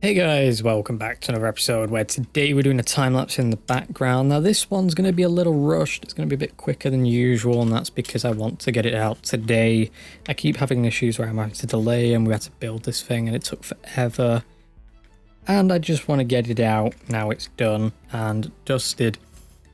Hey guys, welcome back to another episode where today we're doing a time lapse in the background. Now this one's going to be a little rushed, it's going to be a bit quicker than usual, and that's because I want to get it out today. I keep having issues where I'm having to delay and we had to build this thing and it took forever. And I just want to get it out, now it's done and dusted.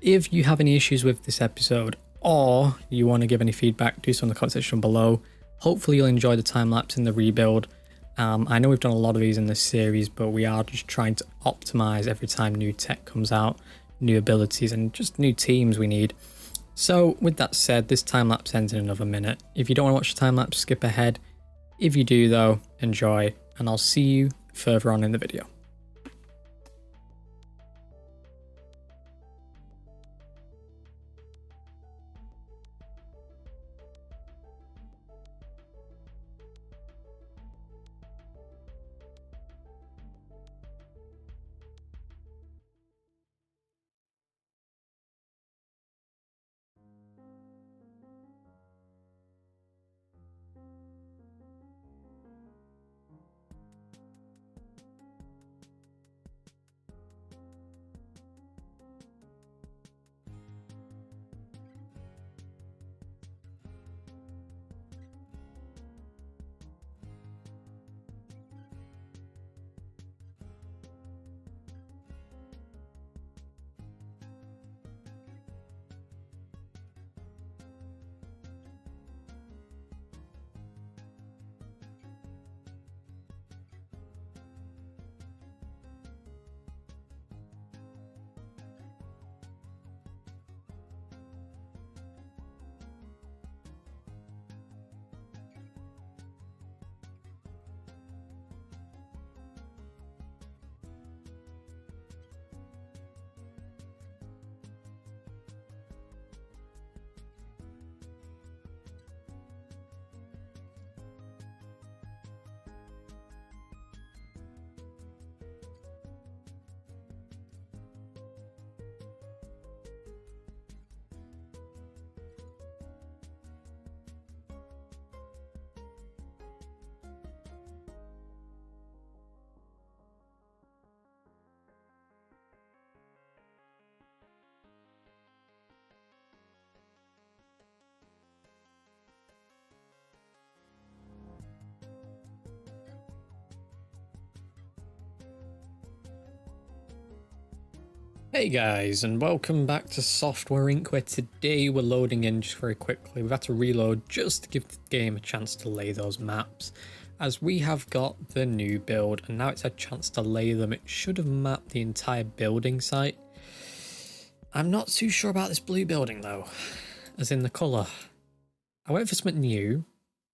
If you have any issues with this episode or you want to give any feedback, do so in the comment section below. Hopefully you'll enjoy the time lapse in the rebuild. I know we've done a lot of these in this series, but we are just trying to optimize every time new tech comes out, new abilities and just new teams we need. So with that said, this time lapse ends in another minute. If you don't want to watch the time lapse, skip ahead. If you do though, enjoy, and I'll see you further on in the video. Hey guys, and welcome back to Software Inc, where today we're loading in just very quickly. We've had to reload just to give the game a chance to lay those maps, as we have got the new build and now it's had a chance to lay them. It should have mapped the entire building site. I'm not too sure about this blue building though, as in the colour. I went for something new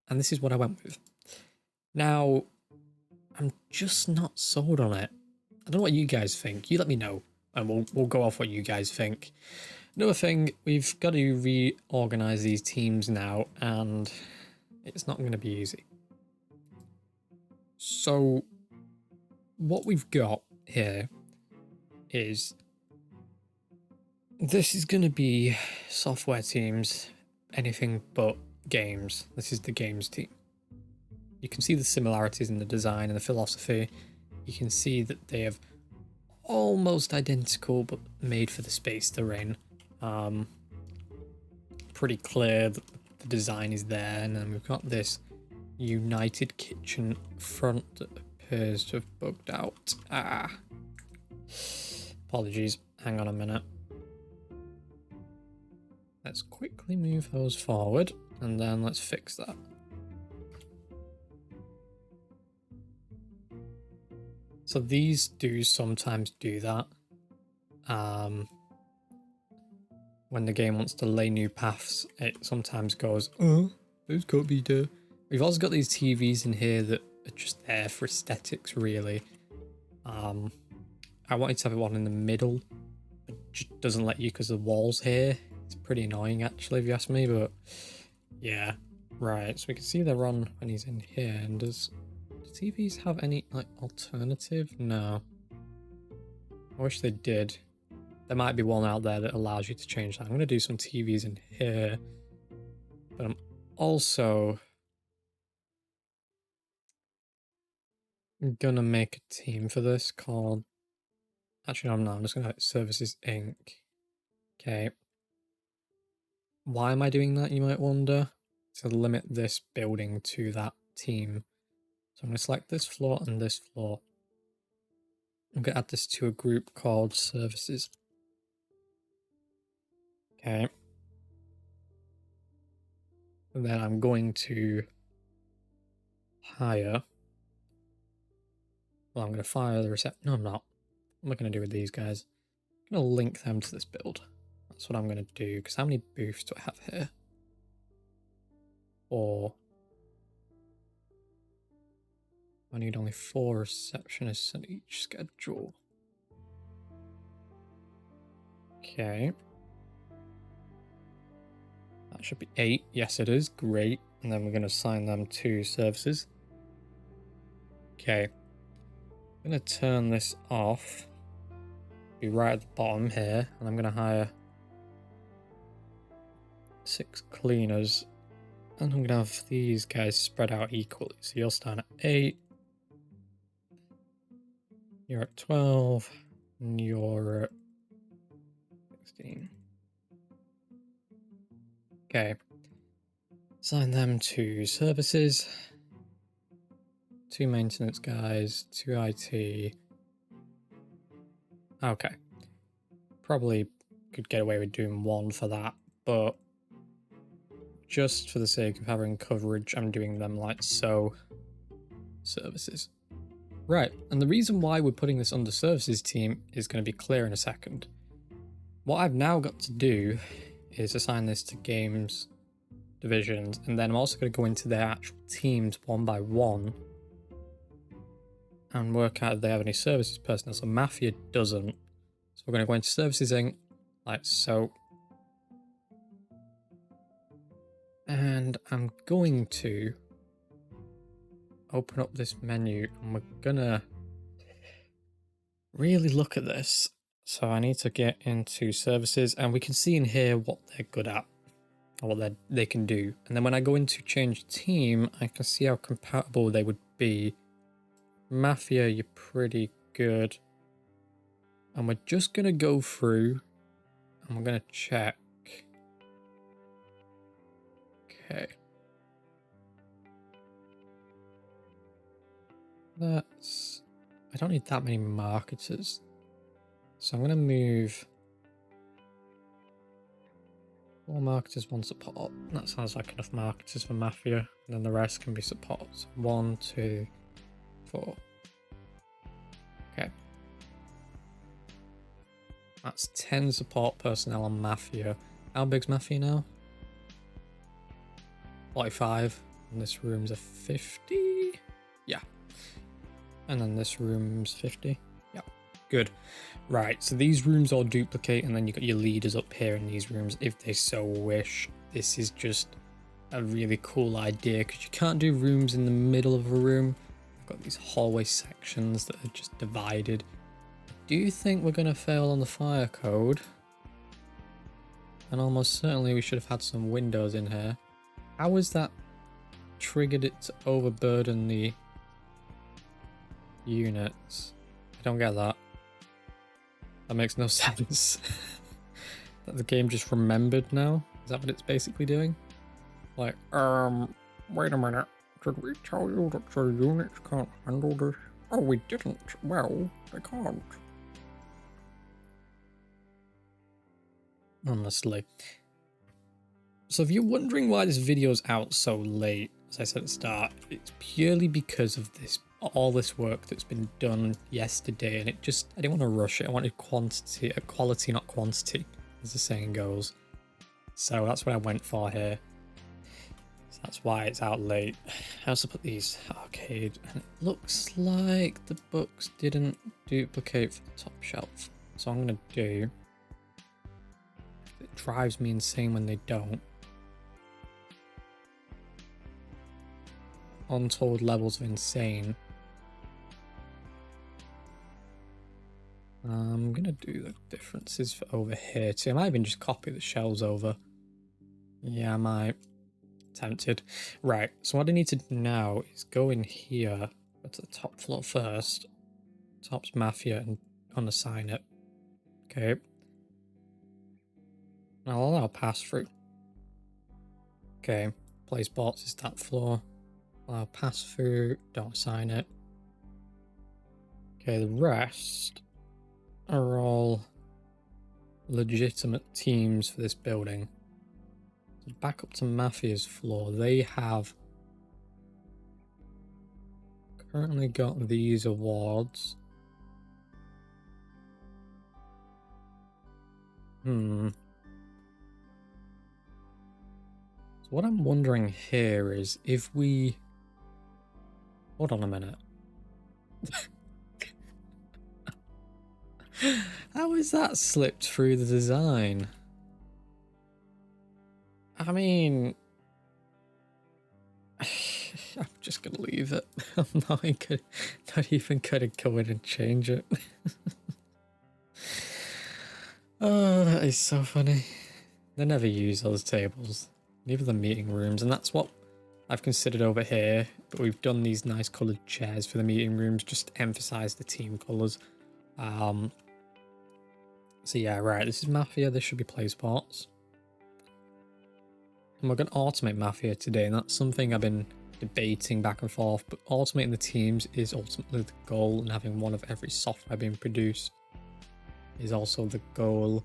and this is what I went with. Now, I'm just not sold on it. I don't know what you guys think. You let me know. And we'll go off what you guys think. Another thing, we've got to reorganize these teams now, and it's not going to be easy. So what we've got here is this is going to be software teams, anything but games. This is the games team. You can see the similarities in the design and the philosophy. You can see that they have almost identical but made for the space they're in. Pretty clear that the design is there, and then we've got this United Kitchen front that appears to have bugged out. Apologies, hang on a minute. Let's quickly move those forward and then let's fix that. So these do sometimes do that. When the game wants to lay new paths, it sometimes goes, oh, those can't be there. We've also got these TVs in here that are just there for aesthetics, really. I wanted to have one in the middle. It just doesn't let you because the wall's here. It's pretty annoying, actually, if you ask me, but yeah. Right, so we can see they're on when he's in here, and do TVs have any like alternative? No. I wish they did. There might be one out there that allows you to change that. I'm going to do some TVs in here, but I'm also I'm gonna make a team for this called... Actually, no, I'm not. I'm just gonna write Services Inc. Okay. Why am I doing that, you might wonder? To limit this building to that team. So I'm gonna select this floor and this floor. I'm gonna add this to a group called Services. Okay. And then I'm going to hire... Well, I'm going to fire the reception. No, I'm not. What am I going to do with these guys? I'm going to link them to this build. That's what I'm going to do. Because how many booths do I have here? 4. I need only 4 receptionists on each schedule. Okay. That should be 8. Yes, it is. Great. And then we're going to assign them to services. Okay. I'm going to turn this off. Be right at the bottom here. And I'm going to hire 6 cleaners. And I'm going to have these guys spread out equally. So you'll start at 8. You're at 12. And you're at 16. Okay. Assign them to services. 2 maintenance guys. 2 IT. Okay. Probably could get away with doing 1 for that. But just for the sake of having coverage, I'm doing them like so. Services. Right, and the reason why we're putting this under services team is going to be clear in a second. What I've now got to do is assign this to games, divisions, and then I'm also going to go into their actual teams one by one and work out if they have any services personnel. So Mafia doesn't. So we're going to go into Services Inc. like so. And I'm going to open up this menu and we're gonna really look at this. So I need to get into services and we can see in here what they're good at or what they can do. And then when I go into change team, I can see how compatible they would be. Mafia, you're pretty good. And we're just gonna go through and we're gonna check. Okay. I don't need that many marketers. So I'm going to move 4 marketers, 1 support. That sounds like enough marketers for Mafia. And then the rest can be support. So 1, 2, 4. Okay. That's 10 support personnel on Mafia. How big's Mafia now? 45. And this room's a 50. Yeah. And then this room's 50. Yeah, good. Right, so these rooms all duplicate, and then you've got your leaders up here in these rooms if they so wish. This is just a really cool idea because you can't do rooms in the middle of a room. I've got these hallway sections that are just divided. Do you think we're going to fail on the fire code? And almost certainly we should have had some windows in here. How is that triggered it to overburden the units? I don't get that. That makes no sense. That the game just remembered now? Is that what it's basically doing? Like, wait a minute. Did we tell you that the units can't handle this? Oh, we didn't. Well, they can't. Honestly. So if you're wondering why this video's out so late, as I said at the start, it's purely because of this, all this work that's been done yesterday, and I didn't want to rush it. I wanted quality, not quantity, as the saying goes. So that's what I went for here. So that's why it's out late. I also put these arcade, and it looks like the books didn't duplicate for the top shelf. So I'm gonna do, it drives me insane when they don't. Untold levels of insane. I'm gonna do the differences for over here too. I might even just copy the shelves over. Yeah, I might. Tempted. Right, so what I need to do now is go in here Go to the top floor first. Top's Mafia and unassign it. Okay. Now I'll allow pass through. Okay. Place bots is that floor. Allow pass through. Don't assign it. Okay, the rest are all legitimate teams for this building. So back up to Mafia's floor. They have currently got these awards. So what I'm wondering here is if we... Hold on a minute. How is that slipped through the design? I mean... I'm just gonna leave it. I'm not even gonna go in and change it. Oh, that is so funny. They never use those tables. Neither the meeting rooms, and that's what I've considered over here. But we've done these nice coloured chairs for the meeting rooms, just to emphasise the team colours. So yeah, right, this is Mafia. This should be play spots. And we're going to automate Mafia today, and that's something I've been debating back and forth. But automating the teams is ultimately the goal, and having one of every software being produced is also the goal.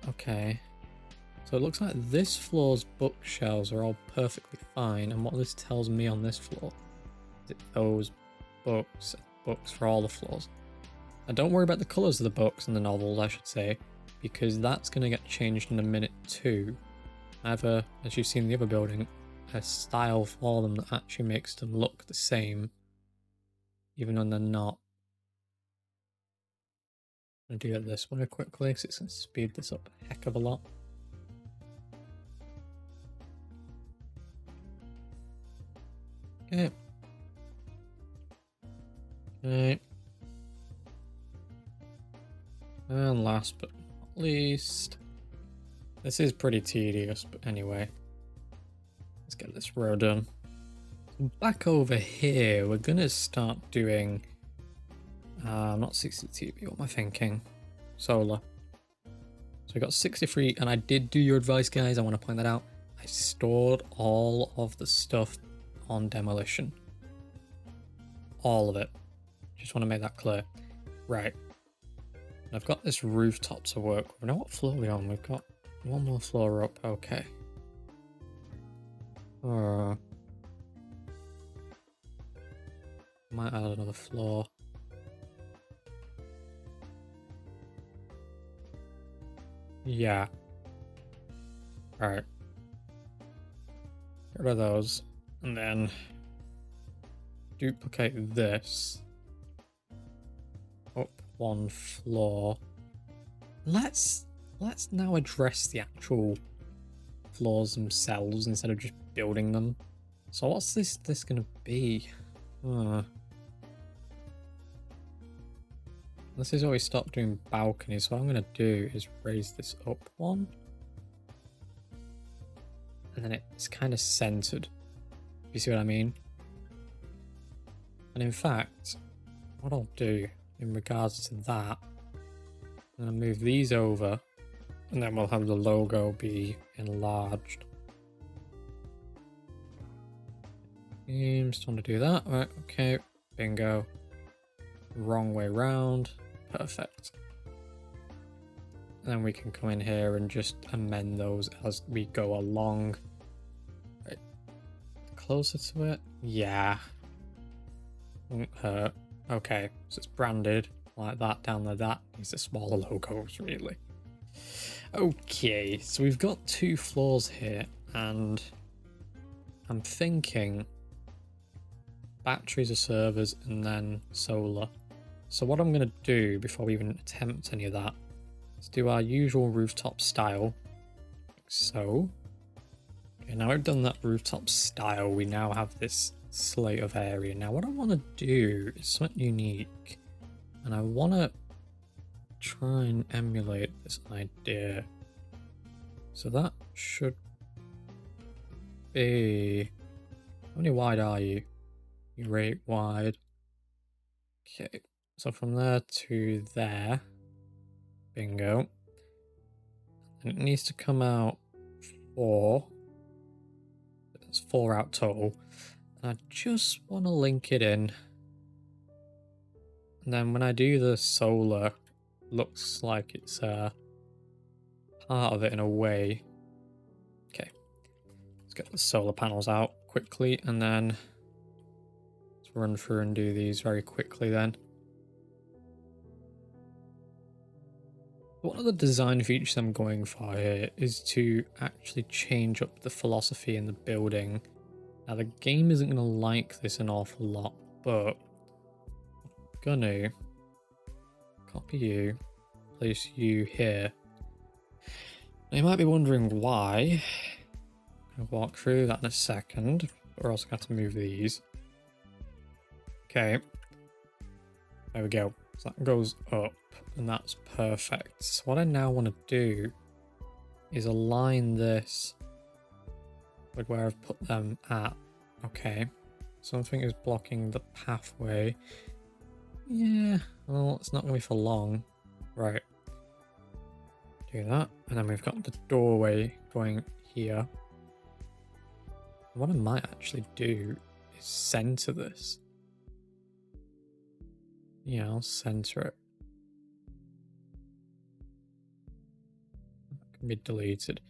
Okay. So it looks like this floor's bookshelves are all perfectly fine, and what this tells me on this floor is that those books for all the floors. And don't worry about the colours of the books and the novels, I should say, because that's going to get changed in a minute too. I have a, as you've seen in the other building, a style for them that actually makes them look the same, even when they're not. I'm going to do it this way quickly, because it's going to speed this up a heck of a lot. Okay. Okay. And last but not least, this is pretty tedious, but anyway, let's get this row done. So back over here, we're gonna start doing, not 60 TV, what am I thinking? Solar. So we got 63, and I did do your advice, guys, I want to point that out. I stored all of the stuff on demolition. All of it. Just want to make that clear. Right. I've got this rooftop to work with. Now what floor are we on? We've got one more floor up. Okay. Might add another floor. Yeah. Alright. Get rid of those. And then duplicate this up one floor. Let's now address the actual floors themselves instead of just building them. So what's this gonna be? This is where we stop doing balconies. So what I'm gonna do is raise this up one, and then it's kind of centered. You see what I mean? And in fact, what I'll do in regards to that, I'm going to move these over, and then we'll have the logo be enlarged. Just want to do that. Right, okay, bingo. Wrong way round. Perfect. And then we can come in here and just amend those as we go along. Right. Closer to it? Yeah. Won't hurt. Okay, so it's branded like that down there. That needs the smaller logos, really. Okay, so we've got 2 floors here, and I'm thinking batteries are servers and then solar. So what I'm going to do before we even attempt any of that is do our usual rooftop style. Like so. Okay, now we've done that rooftop style, we now have this slate of area. Now what I want to do is something unique, and I want to try and emulate this idea. So that should be... How many wide are you? You're 8 wide. Okay, so from there to there. Bingo. And it needs to come out 4. It's 4 out total. And I just want to link it in. And then when I do the solar, looks like it's part of it in a way. Okay, let's get the solar panels out quickly, and then let's run through and do these very quickly then. One of the design features I'm going for here is to actually change up the philosophy in the building. Now the game isn't going to like this an awful lot, but I'm gonna copy you, place you here. Now you might be wondering why. I'll walk through that in a second. We're also going to have to move these. Okay. There we go. So that goes up, and that's perfect. So what I now want to do is align this with where I've put them at. Okay. Something is blocking the pathway. Yeah, well, it's not going to be for long. Right. Do that. And then we've got the doorway going here. What I might actually do is center this. Yeah, I'll center it. That can be deleted.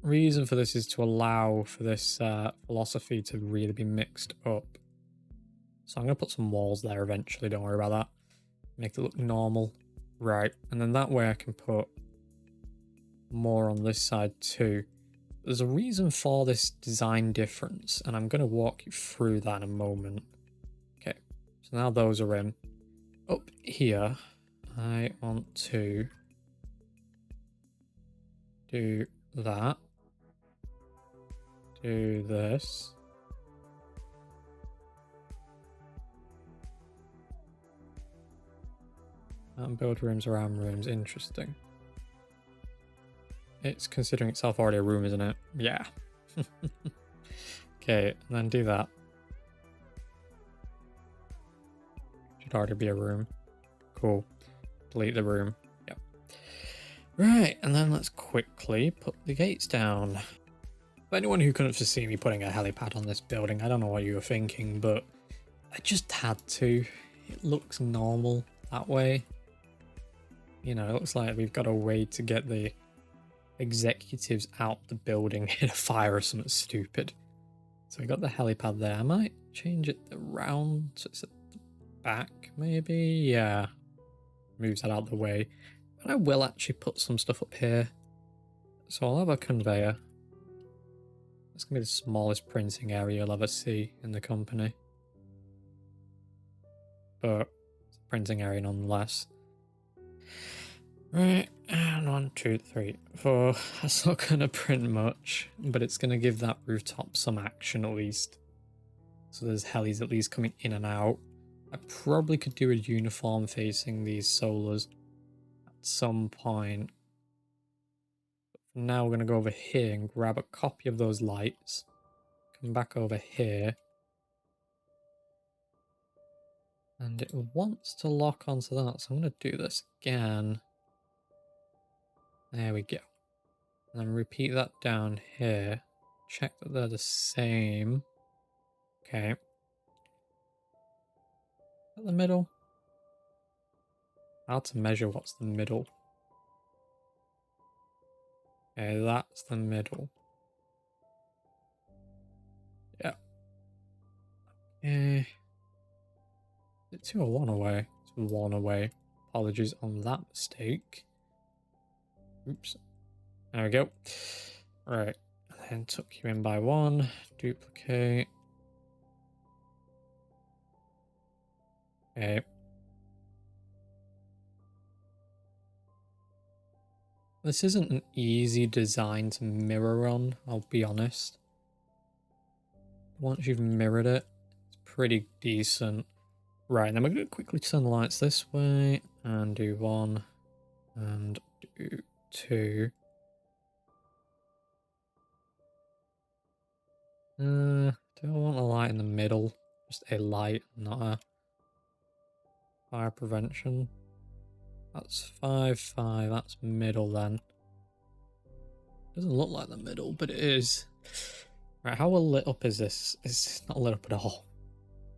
Reason for this is to allow for this philosophy to really be mixed up. So I'm going to put some walls there eventually, don't worry about that. Make it look normal. Right, and then that way I can put more on this side too. There's a reason for this design difference, and I'm going to walk you through that in a moment. Okay, so now those are in. Up here, I want to do that. Do this. And build rooms around rooms. Interesting. It's considering itself already a room, isn't it? Yeah. Okay, and then do that. Should already be a room. Cool. Delete the room. Yep. Right, and then let's quickly put the gates down. For anyone who couldn't foresee me putting a helipad on this building, I don't know what you were thinking, but I just had to. It looks normal that way. You know, it looks like we've got a way to get the executives out the building in a fire or something stupid. So we got the helipad there. I might change it around so it's at the back, maybe. Yeah. Moves that out of the way. But I will actually put some stuff up here. So I'll have a conveyor. It's going to be the smallest printing area you'll ever see in the company. But it's a printing area nonetheless. Right, and 1, 2, 3, 4. That's not going to print much, but it's going to give that rooftop some action at least. So there's helis at least coming in and out. I probably could do a uniform facing these solars at some point. But for now we're going to go over here and grab a copy of those lights. Come back over here. And it wants to lock onto that, so I'm going to do this again. There we go. And then repeat that down here. Check that they're the same. Okay. At the middle? How to measure what's the middle? Okay, that's the middle. Yeah. Okay. Is it 2 or 1 away? It's 1 away. Apologies on that mistake. Oops. There we go. Right. And then tuck you in by 1. Duplicate. Okay. This isn't an easy design to mirror on, I'll be honest. Once you've mirrored it, it's pretty decent. Right, then we're going to quickly turn the lights this way and do 1 and do 2. Do I want a light in the middle? Just a light, not a fire prevention. That's 5, that's middle then. Doesn't look like the middle, but it is. Right, how well lit up is this? It's not lit up at all.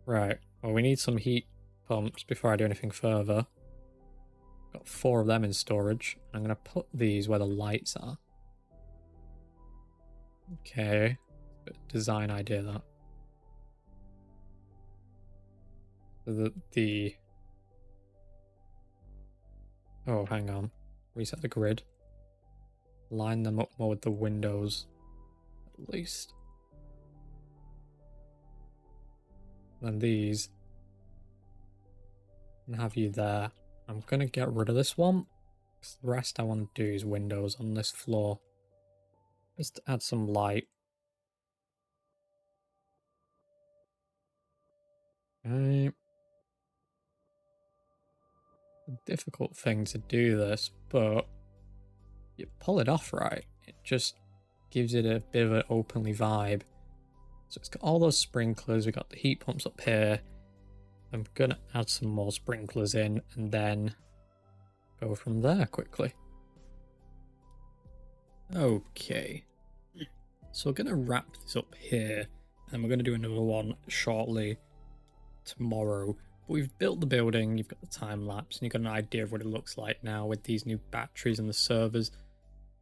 Right, well, we need some heat pumps before I do anything further. Got 4 of them in storage. I'm going to put these where the lights are. Okay, bit of design idea that. Oh, hang on. Reset the grid. Line them up more with the windows, at least. Then these. And have you there. I'm going to get rid of this one. Because the rest I want to do is windows on this floor. Just to add some light. Okay. A difficult thing to do this, but you pull it off right, it just gives it a bit of an openly vibe. So it's got all those sprinklers, we got the heat pumps up here. I'm gonna add some more sprinklers in and then go from there quickly. Okay, so we're gonna wrap this up here and we're gonna do another one shortly tomorrow. But we've built the building, you've got the time lapse, and you've got an idea of what it looks like now with these new batteries and the servers.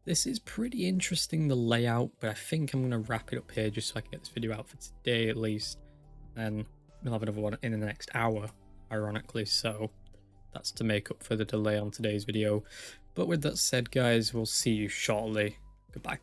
This is pretty interesting, the layout, but I think I'm going to wrap it up here just so I can get this video out for today at least. And we'll have another one in the next hour, ironically, so that's to make up for the delay on today's video. But with that said, guys, we'll see you shortly. Goodbye.